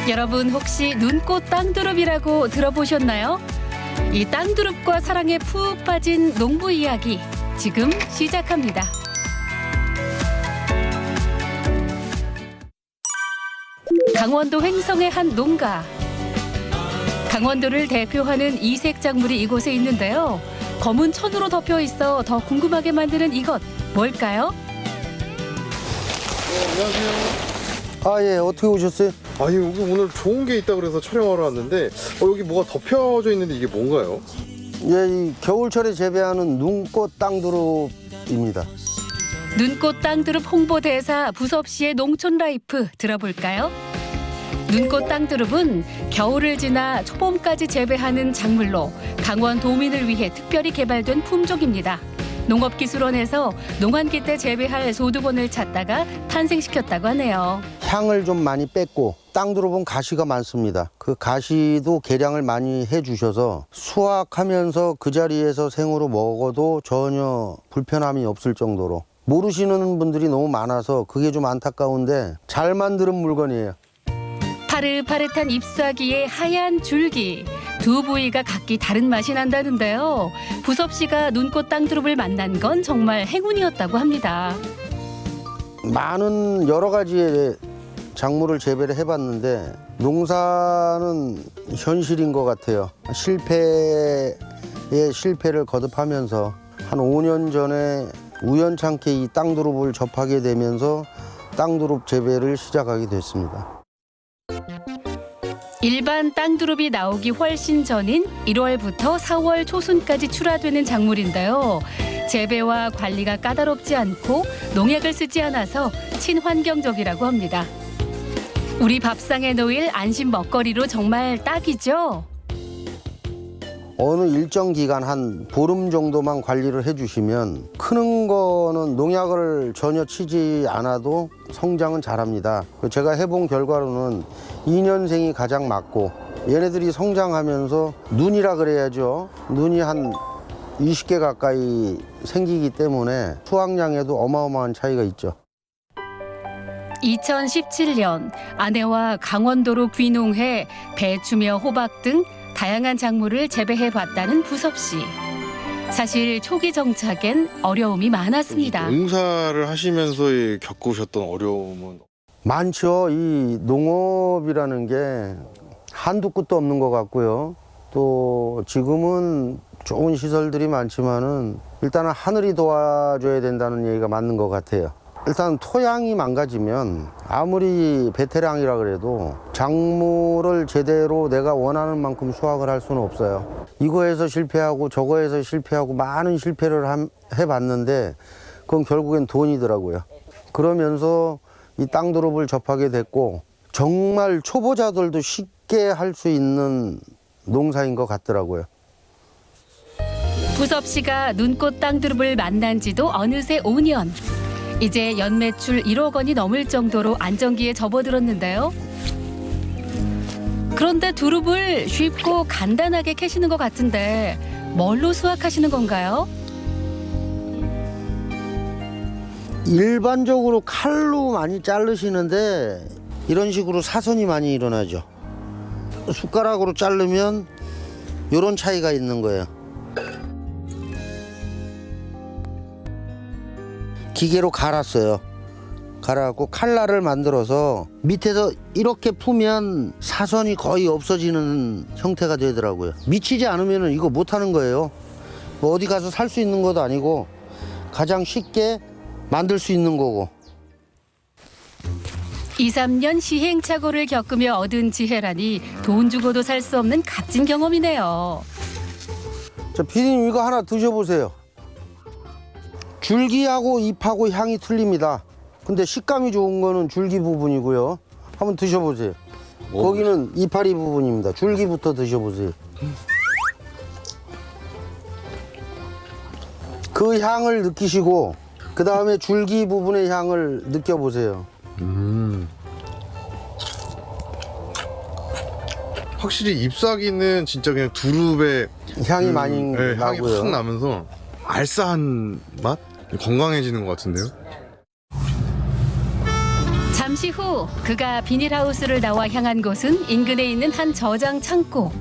여러분 혹시 눈꽃 땅두릅이라고 들어보셨나요? 이 땅두릅과 사랑에 푹 빠진 농부 이야기 지금 시작합니다. 강원도 횡성의 한 농가. 강원도를 대표하는 이색 작물이 이곳에 있는데요. 검은 천으로 덮여 있어 더 궁금하게 만드는 이것 뭘까요? 안녕하세요. 예, 어떻게 오셨어요? 아니, 여기 오늘 좋은 게 있다고 그래서 촬영하러 왔는데 여기 뭐가 덮여져 있는데 이게 뭔가요? 예, 이 겨울철에 재배하는 눈꽃 땅두릅입니다. 눈꽃 땅두릅 홍보대사 부섭 씨의 농촌 라이프 들어볼까요? 눈꽃 땅두릅은 겨울을 지나 초봄까지 재배하는 작물로 강원 도민을 위해 특별히 개발된 품종입니다. 농업기술원에서 농한기 때 재배할 소두본을 찾다가 탄생시켰다고 하네요. 향을 좀 많이 뺐고 땅두릅은 가시가 많습니다. 그 가시도 개량을 많이 해주셔서 수확하면서 그 자리에서 생으로 먹어도 전혀 불편함이 없을 정도로 모르시는 분들이 너무 많아서 그게 좀 안타까운데 잘 만드는 물건이에요. 파릇파릇한 잎사귀에 하얀 줄기. 두 부위가 각기 다른 맛이 난다는데요. 부섭 씨가 눈꽃 땅두릅을 만난 건 정말 행운이었다고 합니다. 많은 여러 가지의 작물을 재배를 해봤는데 농사는 현실인 것 같아요. 실패에 실패를 거듭하면서 한 5년 전에 우연찮게 이 땅두릅을 접하게 되면서 땅두릅 재배를 시작하게 됐습니다. 일반 땅두릅이 나오기 훨씬 전인 1월부터 4월 초순까지 출하되는 작물인데요. 재배와 관리가 까다롭지 않고 농약을 쓰지 않아서 친환경적이라고 합니다. 우리 밥상에 놓일 안심 먹거리로 정말 딱이죠. 어느 일정 기간 한 보름 정도만 관리를 해주시면 크는 거는 농약을 전혀 치지 않아도 성장은 잘합니다. 제가 해본 결과로는 2년생이 가장 맞고 얘네들이 성장하면서 눈이라 그래야죠. 눈이 한 20개 가까이 생기기 때문에 수확량에도 어마어마한 차이가 있죠. 2017년 아내와 강원도로 귀농해 배추며 호박 등 다양한 작물을 재배해봤다는 부섭 씨. 사실 초기 정착엔 어려움이 많았습니다. 농사를 하시면서 겪으셨던 어려움은? 많죠. 이 농업이라는 게 한두 끝도 없는 것 같고요. 또 지금은 좋은 시설들이 많지만은 일단은 하늘이 도와줘야 된다는 얘기가 맞는 것 같아요. 일단 토양이 망가지면 아무리 베테랑이라 그래도 작물을 제대로 내가 원하는 만큼 수확을 할 수는 없어요. 이거에서 실패하고 저거에서 실패하고 많은 실패를 해봤는데 그건 결국엔 돈이더라고요. 그러면서 이 땅두릅을 접하게 됐고 정말 초보자들도 쉽게 할 수 있는 농사인 것 같더라고요. 부섭 씨가 눈꽃 땅두릅을 만난 지도 어느새 5년. 이제 연매출 1억 원이 넘을 정도로 안정기에 접어들었는데요. 그런데 두릅을 쉽고 간단하게 캐시는 것 같은데 뭘로 수확하시는 건가요? 일반적으로 칼로 많이 자르시는데 이런 식으로 사선이 많이 일어나죠. 숟가락으로 자르면 이런 차이가 있는 거예요. 기계로 갈았어요. 갈아갖고 칼날을 만들어서 밑에서 이렇게 풀면 사선이 거의 없어지는 형태가 되더라고요. 미치지 않으면 이거 못하는 거예요. 뭐 어디 가서 살 수 있는 것도 아니고 가장 쉽게 만들 수 있는 거고. 2, 3년 시행착오를 겪으며 얻은 지혜라니 돈 주고도 살 수 없는 값진 경험이네요. 자, 피디님 이거 하나 드셔보세요. 줄기하고 잎하고 향이 틀립니다. 근데 식감이 좋은 거는 줄기 부분이고요. 한번 드셔보세요. 거기는 이파리 부분입니다. 줄기부터 드셔보세요. 그 향을 느끼시고 그 다음에 줄기 부분의 향을 느껴보세요. 확실히 잎사귀는 진짜 그냥 두릅의 향이 많이 향이 나고요. 확 나면서 알싸한 맛? 건강해지는 것 같은데요? 잠시 후 그가 비닐하우스를 나와 향한 곳은 인근에 있는 한 저장 창고.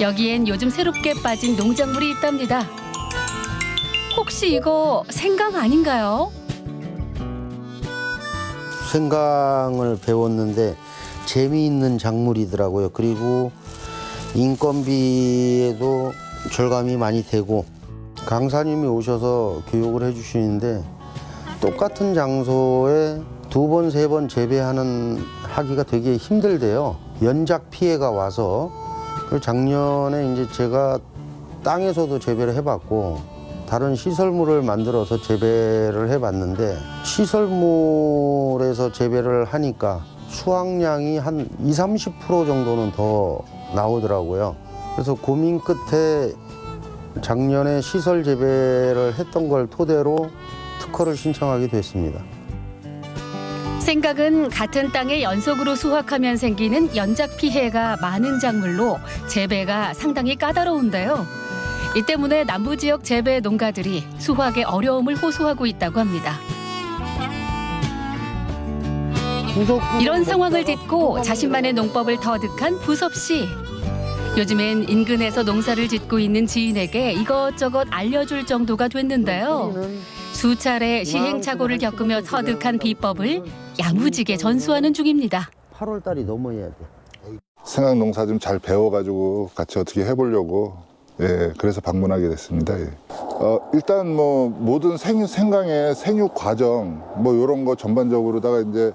여기엔 요즘 새롭게 빠진 농작물이 있답니다. 혹시 이거 생강 아닌가요? 생강을 배웠는데 재미있는 작물이더라고요. 그리고 인건비에도 절감이 많이 되고 강사님이 오셔서 교육을 해주시는데 똑같은 장소에 2번, 3번 하기가 되게 힘들대요. 연작 피해가 와서. 작년에 이제 제가 땅에서도 재배를 해봤고 다른 시설물을 만들어서 재배를 해봤는데 시설물에서 재배를 하니까 수확량이 한 20, 30% 정도는 더 나오더라고요. 그래서 고민 끝에 작년에 시설 재배를 했던 걸 토대로 특허를 신청하게 됐습니다. 생각은 같은 땅에 연속으로 수확하면 생기는 연작 피해가 많은 작물로 재배가 상당히 까다로운데요. 이 때문에 남부 지역 재배 농가들이 수확에 어려움을 호소하고 있다고 합니다. 이런 상황을 딛고 자신만의 농법을 터득한 부섭 씨. 요즘엔 인근에서 농사를 짓고 있는 지인에게 이것저것 알려줄 정도가 됐는데요. 수차례 시행착오를 겪으며 터득한 비법을 야무지게 전수하는 중입니다. 8월 달이 넘어야 돼. 생강 농사 좀 잘 배워가지고 같이 어떻게 해보려고 그래서 방문하게 됐습니다. 일단 뭐 모든 생강의 생육 과정 뭐 이런 거 전반적으로다가 이제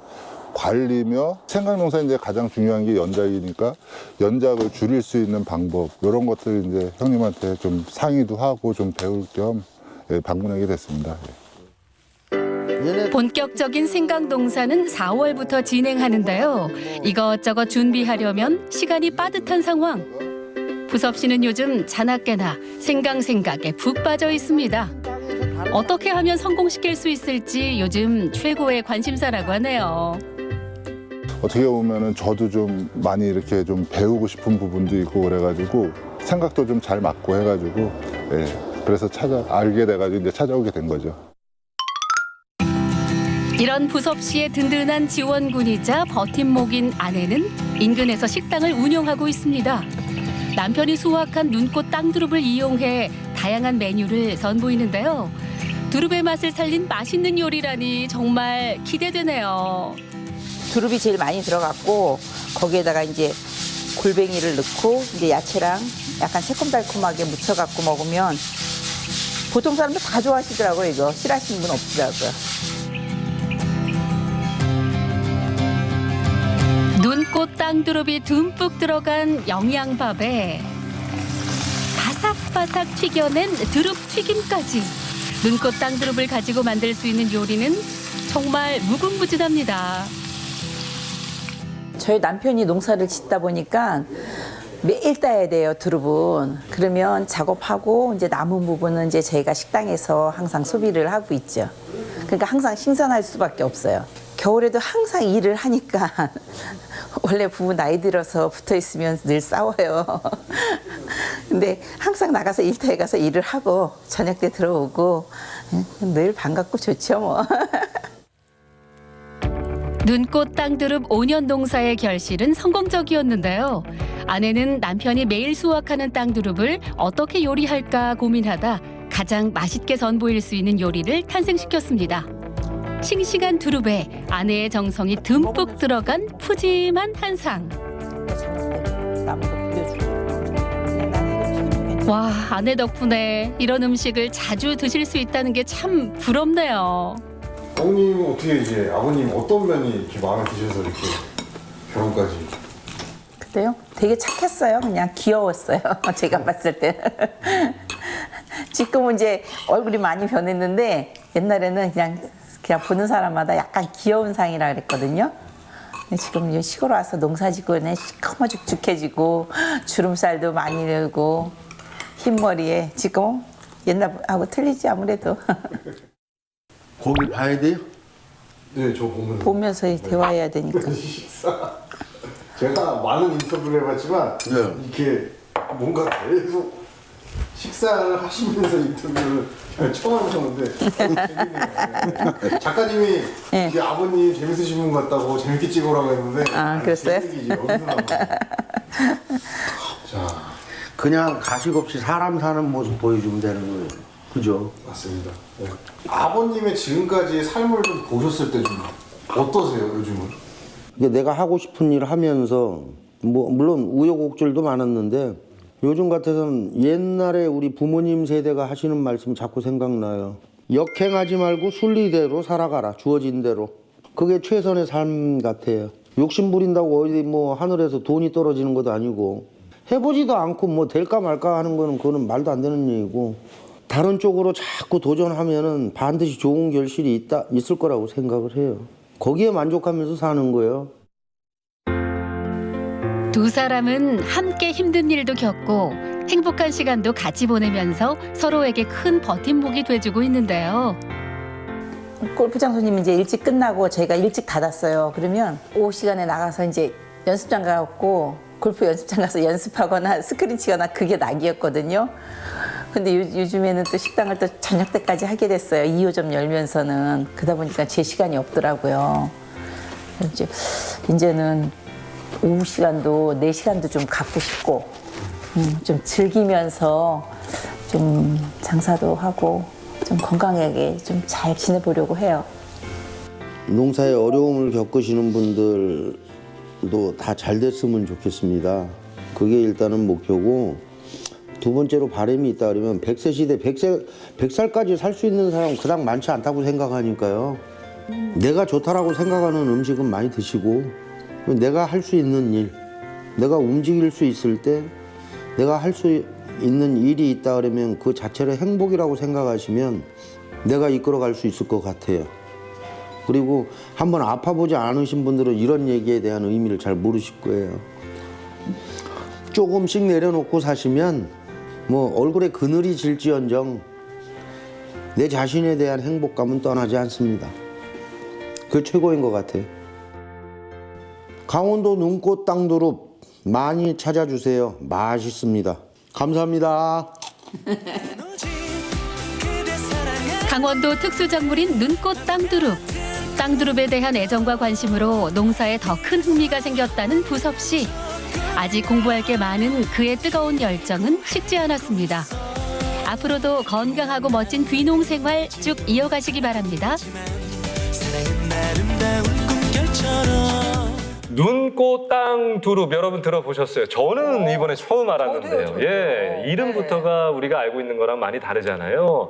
관리며 생강 농사 이제 가장 중요한 게 연작이니까 연작을 줄일 수 있는 방법 이런 것들 이제 형님한테 좀 상의도 하고 좀 배울 겸 방문하게 됐습니다. 본격적인 생강 농사는 4월부터 진행하는데요. 이것저것 준비하려면 시간이 빠듯한 상황. 부섭 씨는 요즘 자나깨나 생강 생각에 푹 빠져 있습니다. 어떻게 하면 성공시킬 수 있을지 요즘 최고의 관심사라고 하네요. 어떻게 보면은 저도 좀 많이 이렇게 좀 배우고 싶은 부분도 있고 그래가지고 생각도 좀 잘 맞고 해가지고 그래서 알게 돼가지고 이제 찾아오게 된 거죠. 이런 부섭 씨의 든든한 지원군이자 버팀목인 아내는 인근에서 식당을 운영하고 있습니다. 남편이 수확한 눈꽃 땅두릅을 이용해 다양한 메뉴를 선보이는데요. 두릅의 맛을 살린 맛있는 요리라니 정말 기대되네요. 두릅이 제일 많이 들어갔고 거기에다가 이제 골뱅이를 넣고 이제 야채랑 약간 새콤달콤하게 무쳐갖고 먹으면 보통 사람들 다 좋아하시더라고요. 이거 싫어하시는 분 없더라고요. 눈꽃 땅두릅이 듬뿍 들어간 영양밥에 바삭바삭 튀겨낸 두릅 튀김까지. 눈꽃 땅두릅을 가지고 만들 수 있는 요리는 정말 무궁무진합니다. 저희 남편이 농사를 짓다 보니까 매일 따야 돼요, 두릅은. 그러면 작업하고 이제 남은 부분은 이제 저희가 식당에서 항상 소비를 하고 있죠. 그러니까 항상 신선할 수밖에 없어요. 겨울에도 항상 일을 하니까 원래 부부 나이 들어서 붙어 있으면 늘 싸워요. 근데 항상 나가서 일터에 가서 일을 하고 저녁 때 들어오고 늘 반갑고 좋죠, 뭐. 눈꽃 땅두릅 5년 농사의 결실은 성공적이었는데요. 아내는 남편이 매일 수확하는 땅두릅을 어떻게 요리할까 고민하다 가장 맛있게 선보일 수 있는 요리를 탄생시켰습니다. 싱싱한 두릅에 아내의 정성이 듬뿍 들어간 푸짐한 한상. 와, 아내 덕분에 이런 음식을 자주 드실 수 있다는 게 참 부럽네요. 어머님은 어떻게 이제 아버님 어떤 면이 이렇게 마음에 드셔서 이렇게 결혼까지? 그때요? 되게 착했어요. 그냥 귀여웠어요. 제가 봤을 때. 지금은 이제 얼굴이 많이 변했는데 옛날에는 그냥 보는 사람마다 약간 귀여운 상이라 그랬거든요. 근데 지금 이제 시골 와서 농사짓고 시커머죽죽해지고 주름살도 많이 늘고 흰머리에 지금 옛날하고 틀리지 아무래도. 거기 봐야 돼요? 네, 저 보면서 대화해야 되니까. 식사. 제가 많은 인터뷰를 해봤지만 이렇게 뭔가 계속 식사를 하시면서 인터뷰를 처음 하셨는데 재밌네요. 작가님이 이게 아버님 재밌으신 분 같다고 재밌게 찍으라고 했는데 그랬어요? 자, 그냥 가식 없이 사람 사는 모습 보여주면 되는 거예요. 그죠? 맞습니다. 네. 아버님의 지금까지의 삶을 좀 보셨을 때 좀 어떠세요, 요즘은? 이게 내가 하고 싶은 일 하면서 뭐 물론 우여곡절도 많았는데 요즘 같아서는 옛날에 우리 부모님 세대가 하시는 말씀 자꾸 생각나요. 역행하지 말고 순리대로 살아가라. 주어진 대로. 그게 최선의 삶 같아요. 욕심 부린다고 어디 뭐 하늘에서 돈이 떨어지는 것도 아니고 해보지도 않고 뭐 될까 말까 하는 거는 그거는 말도 안 되는 얘기고 다른 쪽으로 자꾸 도전하면은 반드시 좋은 결실이 있을 거라고 생각을 해요. 거기에 만족하면서 사는 거예요. 두 사람은 함께 힘든 일도 겪고 행복한 시간도 같이 보내면서 서로에게 큰 버팀목이 돼주고 있는데요. 골프장 손님이 이제 일찍 끝나고 저희가 일찍 닫았어요. 그러면 오후 시간에 나가서 이제 연습장 가고 골프 연습장 가서 연습하거나 스크린 치거나 그게 낙이었거든요. 근데 요즘에는 또 식당을 또 저녁 때까지 하게 됐어요. 2호점 열면서는. 그러다 보니까 제 시간이 없더라고요. 이제는 오후 시간도 내 시간도 좀 갖고 싶고 좀 즐기면서 좀 장사도 하고 좀 건강하게 좀 잘 지내보려고 해요. 농사에 어려움을 겪으시는 분들도 다 잘 됐으면 좋겠습니다. 그게 일단은 목표고 두 번째로 바람이 있다 그러면 100세 시대 100살까지 살 수 있는 사람은 그닥 많지 않다고 생각하니까요. 내가 좋다라고 생각하는 음식은 많이 드시고 내가 할 수 있는 일, 내가 움직일 수 있을 때 내가 할 수 있는 일이 있다 그러면 그 자체를 행복이라고 생각하시면 내가 이끌어갈 수 있을 것 같아요. 그리고 한번 아파보지 않으신 분들은 이런 얘기에 대한 의미를 잘 모르실 거예요. 조금씩 내려놓고 사시면 뭐 얼굴에 그늘이 질지언정 내 자신에 대한 행복감은 떠나지 않습니다. 그게 최고인 것 같아요. 강원도 눈꽃 땅두릅 많이 찾아주세요. 맛있습니다. 감사합니다. 강원도 특수작물인 눈꽃 땅두릅. 땅두릅에 대한 애정과 관심으로 농사에 더 큰 흥미가 생겼다는 부섭 씨. 아직 공부할 게 많은 그의 뜨거운 열정은 식지 않았습니다. 앞으로도 건강하고 멋진 귀농 생활 쭉 이어가시기 바랍니다. 눈꽃 땅두릅 여러분 들어보셨어요? 저는 이번에 처음 알았는데요. 예, 이름부터가 우리가 알고 있는 거랑 많이 다르잖아요.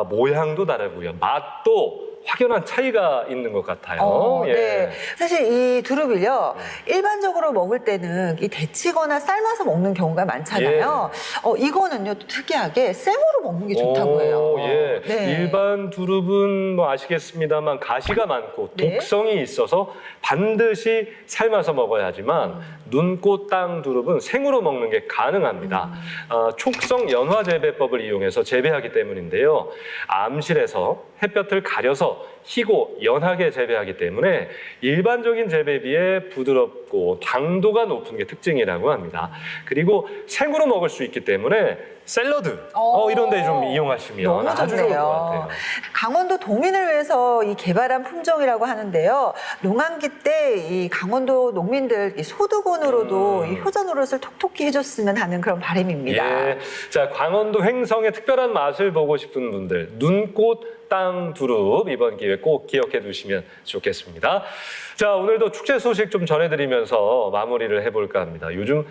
모양도 다르고요. 맛도 확연한 차이가 있는 것 같아요. 예. 네. 사실 이 두릅을요, 일반적으로 먹을 때는 이 데치거나 삶아서 먹는 경우가 많잖아요. 이거는요, 또 특이하게 생으로 먹는 게 좋다고 해요. 예. 네. 일반 두릅은 뭐 아시겠습니다만 가시가 많고 독성이 있어서 반드시 삶아서 먹어야 하지만 눈꽃 땅 두릅은 생으로 먹는 게 가능합니다. 촉성 연화 재배법을 이용해서 재배하기 때문인데요. 암실에서 햇볕을 가려서 희고 연하게 재배하기 때문에 일반적인 재배에 비해 부드럽고 당도가 높은 게 특징이라고 합니다. 그리고 생으로 먹을 수 있기 때문에 샐러드 이런 데 좀 이용하시면 너무 아주 좋을 것 좋네요. 같아요. 강원도 동인을 위해서 이 개발한 품종이라고 하는데요. 농한기 때 이 강원도 농민들 이 소득원으로도 이 효자 노릇을 톡톡히 해줬으면 하는 그런 바람입니다. 예. 자, 강원도 횡성의 특별한 맛을 보고 싶은 분들, 눈꽃 땅 두릅 이번 기회에 꼭 기억해 두시면 좋겠습니다. 자, 오늘도 축제 소식 좀 전해드리면서 마무리를 해볼까 합니다. 요즘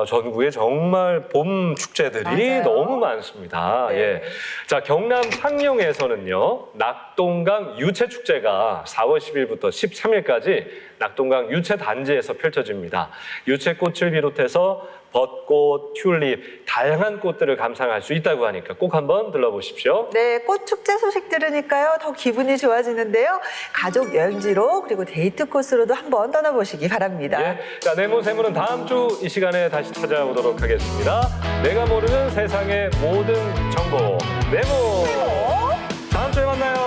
전국에 정말 봄 축제들이 너무 많습니다. 예. 자, 경남 창녕에서는요, 낙동강 유채축제가 4월 10일부터 13일까지 낙동강 유채단지에서 펼쳐집니다. 유채꽃을 비롯해서 벚꽃, 튤립, 다양한 꽃들을 감상할 수 있다고 하니까 꼭 한번 들러보십시오. 네, 꽃 축제 소식 들으니까요 더 기분이 좋아지는데요. 가족 여행지로 그리고 데이트 코스로도 한번 떠나보시기 바랍니다. 예. 자, 네모세모는 다음 주 이 시간에 다시 찾아오도록 하겠습니다. 내가 모르는 세상의 모든 정보 네모. 다음 주에 만나요.